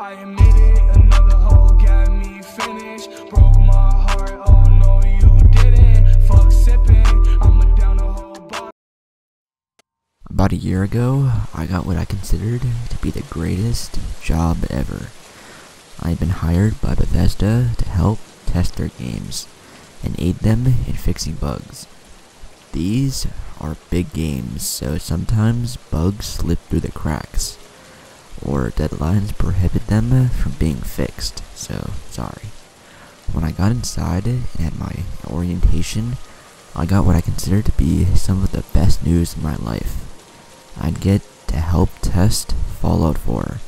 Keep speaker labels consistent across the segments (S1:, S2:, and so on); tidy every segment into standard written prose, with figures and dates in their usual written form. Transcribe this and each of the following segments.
S1: I admit it, another hoe got me finished. Broke my heart, oh no you didn't. Fuck sipping, I'ma down a whole bottle.
S2: About a year ago, I got what I considered to be the greatest job ever. I had been hired by Bethesda to help test their games and aid them in fixing bugs. These are big games, so sometimes bugs slip through the cracks, or deadlines prohibit them from being fixed, so sorry. When I got inside and had my orientation, I got what I consider to be some of the best news in my life. I'd get to help test Fallout 4.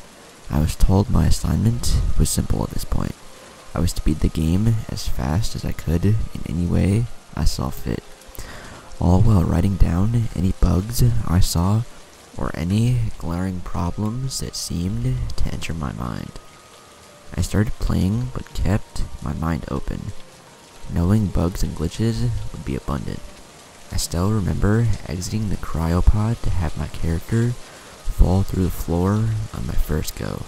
S2: I was told my assignment was simple at this point. I was to beat the game as fast as I could in any way I saw fit, all while writing down any bugs I saw or any glaring problems that seemed to enter my mind. I started playing but kept my mind open, knowing bugs and glitches would be abundant. I still remember exiting the cryopod to have my character fall through the floor on my first go.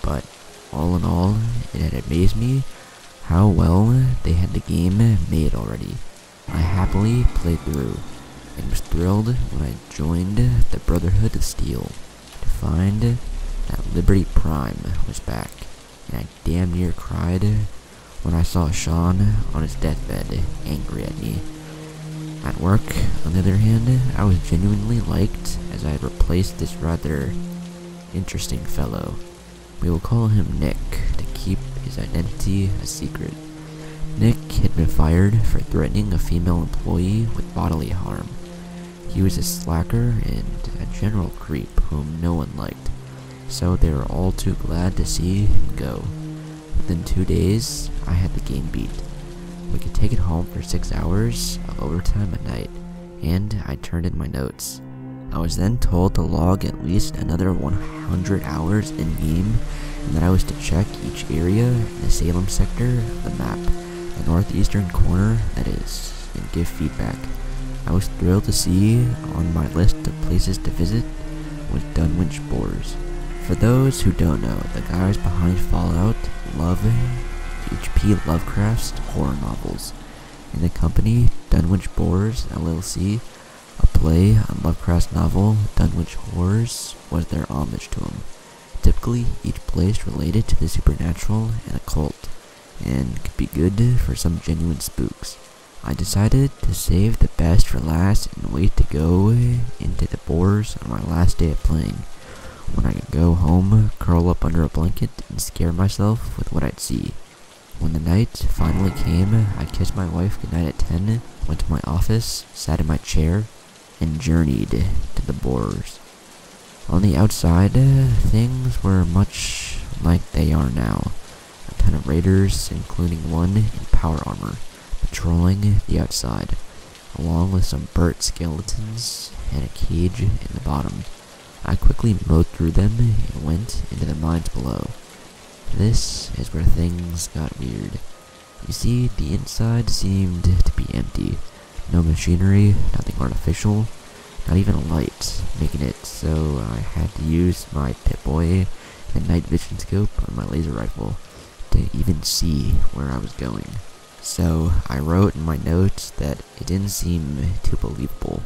S2: But all in all, it had amazed me how well they had the game made already. I happily played through and was thrilled when I joined the Brotherhood of Steel to find that Liberty Prime was back, and I damn near cried when I saw Sean on his deathbed angry at me. At work, on the other hand, I was genuinely liked as I had replaced this rather interesting fellow. We will call him Nick to keep his identity a secret. Nick had been fired for threatening a female employee with bodily harm. He was a slacker and a general creep whom no one liked, so they were all too glad to see him go. Within 2 days, I had the game beat. We could take it home for 6 hours of overtime a night, and I turned in my notes. I was then told to log at least another 100 hours in-game, and that I was to check each area in the Salem sector of the map, the northeastern corner that is, and give feedback. I was thrilled to see on my list of places to visit was Dunwich Boars. For those who don't know, the guys behind Fallout love H.P. Lovecraft's horror novels. In the company Dunwich Boars LLC, a play on Lovecraft's novel Dunwich Horrors was their homage to him. Typically, each place related to the supernatural and occult, and could be good for some genuine spooks. I decided to save the best for last and wait to go into the Boars on my last day of playing, when I could go home, curl up under a blanket, and scare myself with what I'd see. When the night finally came, I kissed my wife goodnight at 10, went to my office, sat in my chair, and journeyed to the Boars. On the outside, things were much like they are now. A ton of raiders, including one in power armor, patrolling the outside, along with some burnt skeletons and a cage in the bottom. I quickly mowed through them and went into the mines below. This is where things got weird. You see, the inside seemed to be empty. No machinery, nothing artificial, not even a light, making it so I had to use my Pip-Boy and night vision scope on my laser rifle to even see where I was going. So I wrote in my notes that it didn't seem too believable,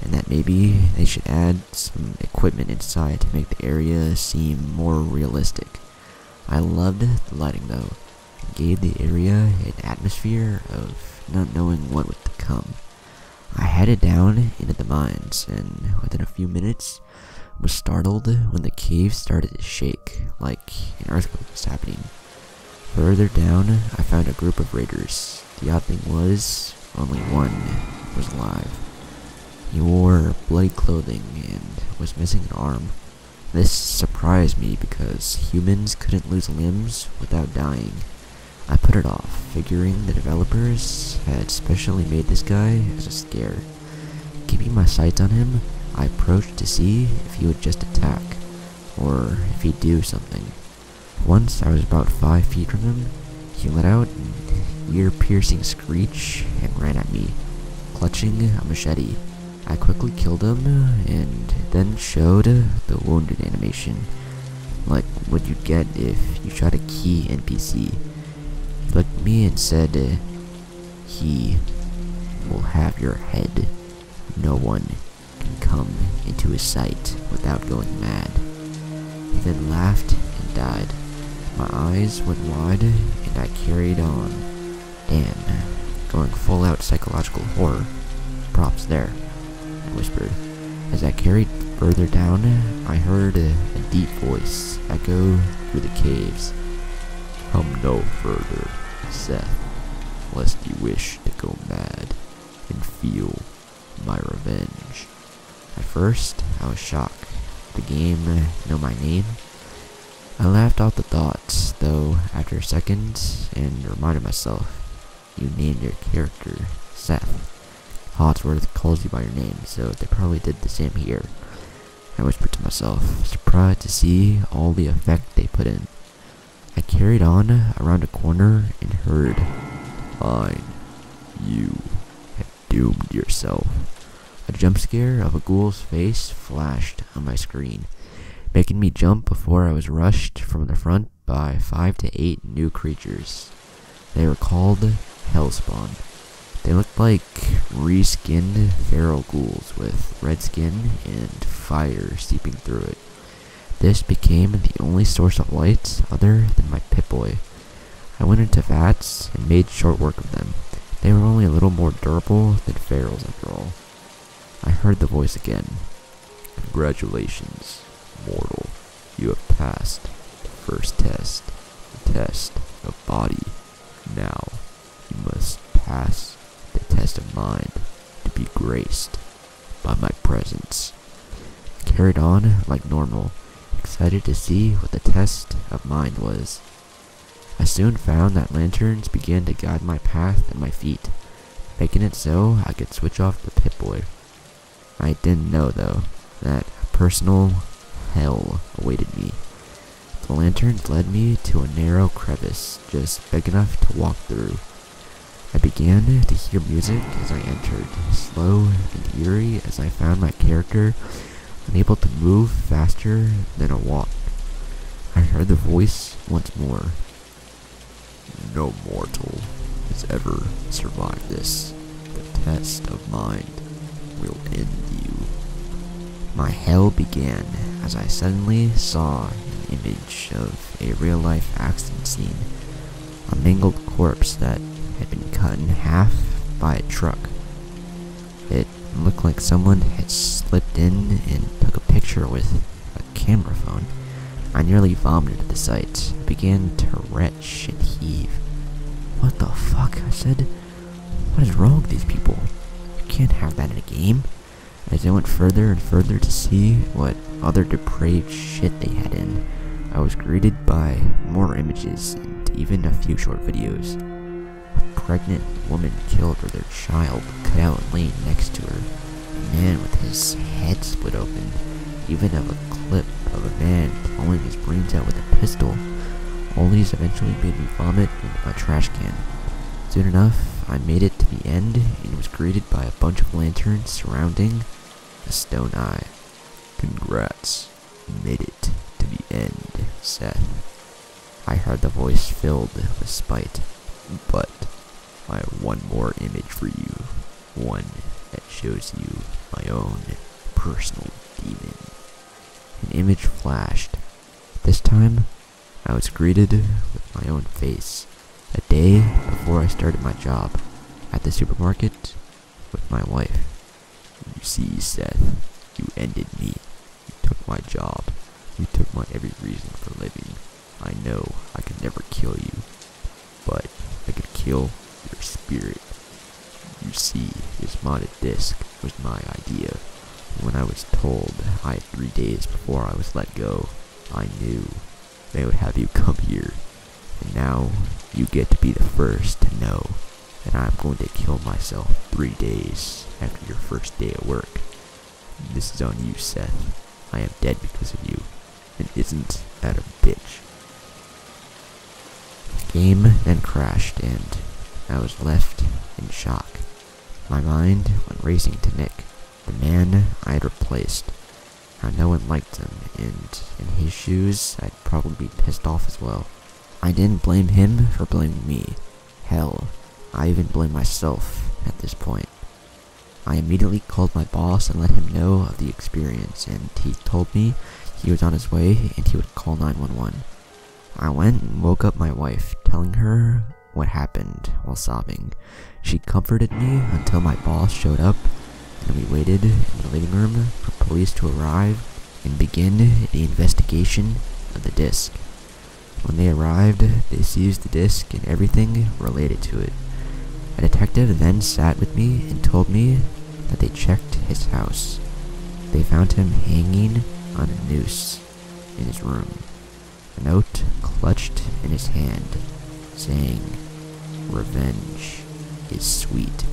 S2: and that maybe they should add some equipment inside to make the area seem more realistic. I loved the lighting though. It gave the area an atmosphere of not knowing what would come. I headed down into the mines, and within a few minutes was startled when the cave started to shake, like an earthquake was happening. Further down, I found a group of raiders. The odd thing was, only one was alive. He wore bloody clothing and was missing an arm. This surprised me because humans couldn't lose limbs without dying. I put it off, figuring the developers had specially made this guy as a scare. Keeping my sights on him, I approached to see if he would just attack, or if he'd do something. Once I was about 5 feet from him, he let out an ear-piercing screech and ran at me, clutching a machete. I quickly killed him, and then showed the wounded animation. like what you'd get if you shot a key NPC. He looked at me and said, he will have your head. No one can come into his sight without going mad. He then laughed and died. My eyes went wide and I carried on. Damn, going full out psychological horror. Props there, I whispered. As I carried further down, I heard a deep voice echo through the caves. Come no further, Seth, lest you wish to go mad and feel my revenge. At first, I was shocked. The game know my name? I laughed off the thoughts, though, after a second, and reminded myself, you named your character Seth. Hodsworth calls you by your name, so they probably did the same here. I whispered to myself, surprised to see all the effect they put in. I carried on around a corner and heard, fine, you have doomed yourself. A jump scare of a ghoul's face flashed on my screen, making me jump before I was rushed from the front by 5 to 8 new creatures. They were called Hellspawn. They looked like reskinned feral ghouls with red skin and fire seeping through it. This became the only source of light other than my Pip-Boy. I went into vats and made short work of them. They were only a little more durable than ferals after all. I heard the voice again. Congratulations, mortal. You have passed the first test, the test of body. Now, you must pass the test of mind to be graced by my presence. I carried on like normal, excited to see what the test of mind was. I soon found that lanterns began to guide my path and my feet, making it so I could switch off the Pip-Boy. I didn't know, though, that personal hell awaited me. The lanterns led me to a narrow crevice just big enough to walk through. I began to hear music as I entered, slow and eerie as I found my character unable to move faster than a walk. I heard the voice once more. No mortal has ever survived this. The test of mind will end you. My hell began as I suddenly saw an image of a real-life accident scene. A mangled corpse that had been cut in half by a truck. It looked like someone had slipped in and took a picture with a camera phone. I nearly vomited at the sight. I began to retch and heave. What the fuck? I said. What is wrong with these people? You can't have that in a game. As I went further and further to see what other depraved shit they had in, I was greeted by more images and even a few short videos. A pregnant woman killed with her child cut out and laying next to her. A man with his head split open. Even of a clip of a man blowing his brains out with a pistol. All these eventually made me vomit into my trash can. Soon enough, I made it to the end and was greeted by a bunch of lanterns surrounding a stone eye. Congrats, you made it to the end, Seth. I heard the voice filled with spite. But I have one more image for you. One that shows you my own personal demon. An image flashed. This time, I was greeted with my own face. A day before I started my job at the supermarket with my wife. You see, Seth, you ended me. You took my job. You took my every reason for living. I know I could never kill you, but I could kill your spirit. You see, this modded disc was my idea. When I was told I had 3 days before I was let go, I knew they would have you come here. And now, you get to be the first to know that I'm going to kill myself 3 days after your first day at work. This is on you, Seth. I am dead because of you. And isn't that a bitch? The game then crashed and I was left in shock. My mind went racing to Nick, the man I had replaced. How no one liked him, and in his shoes, I'd probably be pissed off as well. I didn't blame him for blaming me. Hell, I even blame myself at this point. I immediately called my boss and let him know of the experience, and he told me he was on his way and he would call 911. I went and woke up my wife, telling her what happened while sobbing. She comforted me until my boss showed up, and we waited in the living room for police to arrive and begin the investigation of the disc. When they arrived, they seized the disc and everything related to it. A detective then sat with me and told me that they checked his house. They found him hanging on a noose in his room, a note clutched in his hand saying, "Revenge is sweet."